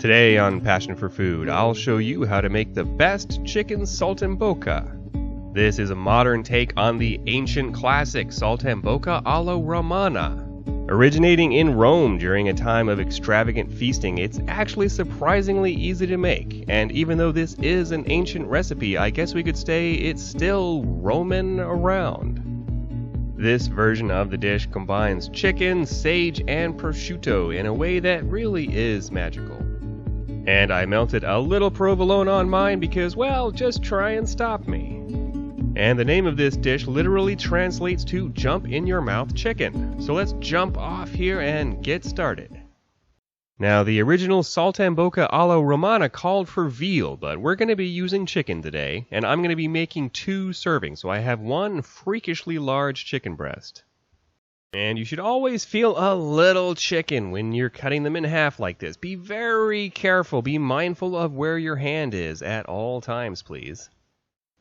Today on Passion for Food, I'll show you how to make the best chicken Saltimbocca. This is a modern take on the ancient classic Saltimbocca alla Romana. Originating in Rome during a time of extravagant feasting, it's actually surprisingly easy to make, and even though this is an ancient recipe, I guess we could say it's still Roman around. This version of the dish combines chicken, sage, and prosciutto in a way that really is magical. And I melted a little provolone on mine because, well, just try and stop me. And the name of this dish literally translates to jump in your mouth chicken. So let's jump off here and get started. Now, the original Saltimbocca alla Romana called for veal, but we're going to be using chicken today, and I'm going to be making 2 servings, so I have 1 freakishly large chicken breast. And you should always feel a little chicken when you're cutting them in half like this. Be very careful, be mindful of where your hand is at all times, please.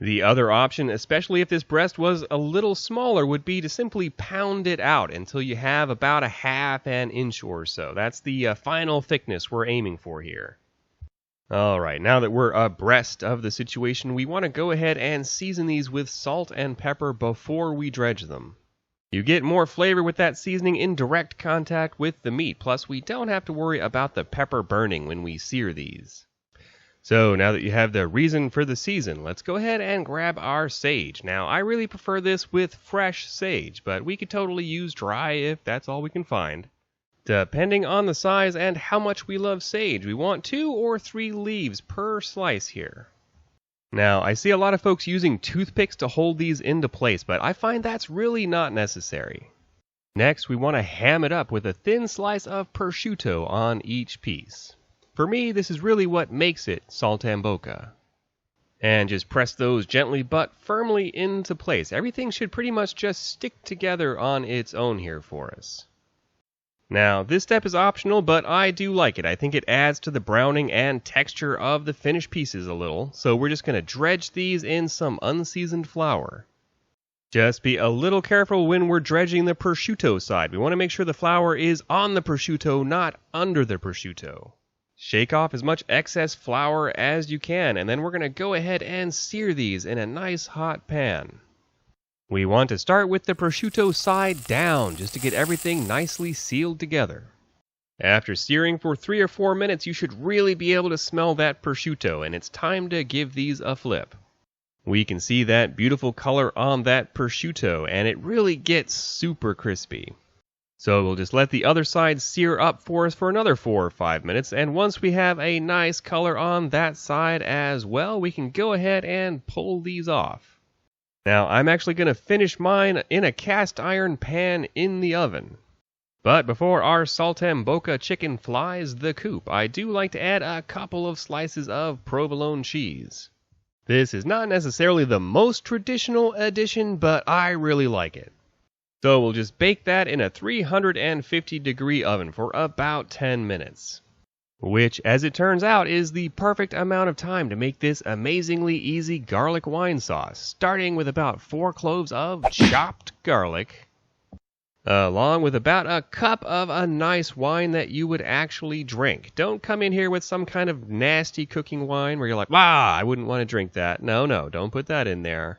The other option, especially if this breast was a little smaller, would be to simply pound it out until you have about a half an inch or so. That's the final thickness we're aiming for here. Alright, now that we're abreast of the situation, we want to go ahead and season these with salt and pepper before we dredge them. You get more flavor with that seasoning in direct contact with the meat, plus we don't have to worry about the pepper burning when we sear these. So now that you have the reason for the season, let's go ahead and grab our sage. Now, I really prefer this with fresh sage, but we could totally use dry if that's all we can find. Depending on the size and how much we love sage, we want 2 or 3 leaves per slice here. Now, I see a lot of folks using toothpicks to hold these into place, but I find that's really not necessary. Next, we want to ham it up with a thin slice of prosciutto on each piece. For me, this is really what makes it Saltimbocca. And just press those gently but firmly into place. Everything should pretty much just stick together on its own here for us. Now, this step is optional, but I do like it. I think it adds to the browning and texture of the finished pieces a little, so we're just going to dredge these in some unseasoned flour. Just be a little careful when we're dredging the prosciutto side. We want to make sure the flour is on the prosciutto, not under the prosciutto. Shake off as much excess flour as you can, and then we're going to go ahead and sear these in a nice hot pan. We want to start with the prosciutto side down, just to get everything nicely sealed together. After searing for 3 or 4 minutes, you should really be able to smell that prosciutto, and it's time to give these a flip. We can see that beautiful color on that prosciutto, and it really gets super crispy. So we'll just let the other side sear up for us for another 4 or 5 minutes, and once we have a nice color on that side as well, we can go ahead and pull these off. Now, I'm actually going to finish mine in a cast iron pan in the oven. But before our Saltimbocca chicken flies the coop, I do like to add a couple of slices of provolone cheese. This is not necessarily the most traditional addition, but I really like it. So we'll just bake that in a 350-degree oven for about 10 minutes. Which, as it turns out, is the perfect amount of time to make this amazingly easy garlic wine sauce, starting with about 4 cloves of chopped garlic, along with about a cup of a nice wine that you would actually drink. Don't come in here with some kind of nasty cooking wine where you're like, I wouldn't want to drink that. No, don't put that in there.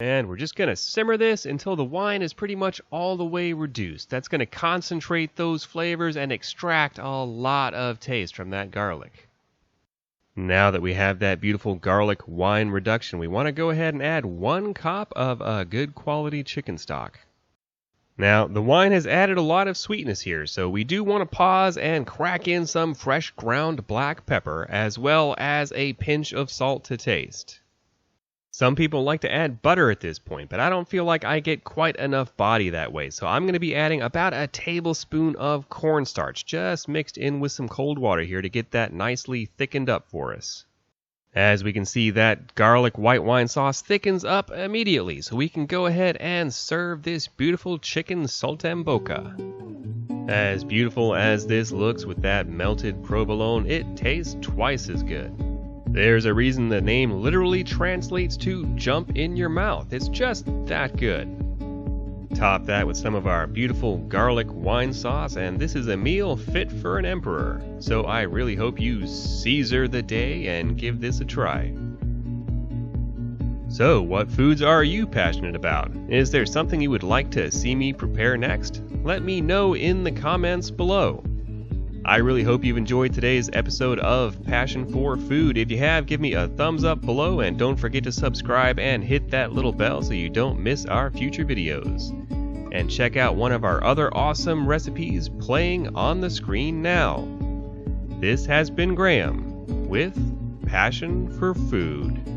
And we're just going to simmer this until the wine is pretty much all the way reduced. That's going to concentrate those flavors and extract a lot of taste from that garlic. Now that we have that beautiful garlic wine reduction, we want to go ahead and add 1 cup of a good quality chicken stock. Now, the wine has added a lot of sweetness here, so we do want to pause and crack in some fresh ground black pepper, as well as a pinch of salt to taste. Some people like to add butter at this point, but I don't feel like I get quite enough body that way, so I'm going to be adding about a tablespoon of cornstarch, just mixed in with some cold water here to get that nicely thickened up for us. As we can see, that garlic white wine sauce thickens up immediately, so we can go ahead and serve this beautiful chicken Saltimbocca. As beautiful as this looks with that melted provolone, it tastes twice as good. There's a reason the name literally translates to jump in your mouth. It's just that good. Top that with some of our beautiful garlic wine sauce, and this is a meal fit for an emperor. So I really hope you Caesar the day and give this a try. So, what foods are you passionate about? Is there something you would like to see me prepare next? Let me know in the comments below. I really hope you've enjoyed today's episode of Passion for Food. If you have, give me a thumbs up below and don't forget to subscribe and hit that little bell so you don't miss our future videos. And check out one of our other awesome recipes playing on the screen now. This has been Graham with Passion for Food.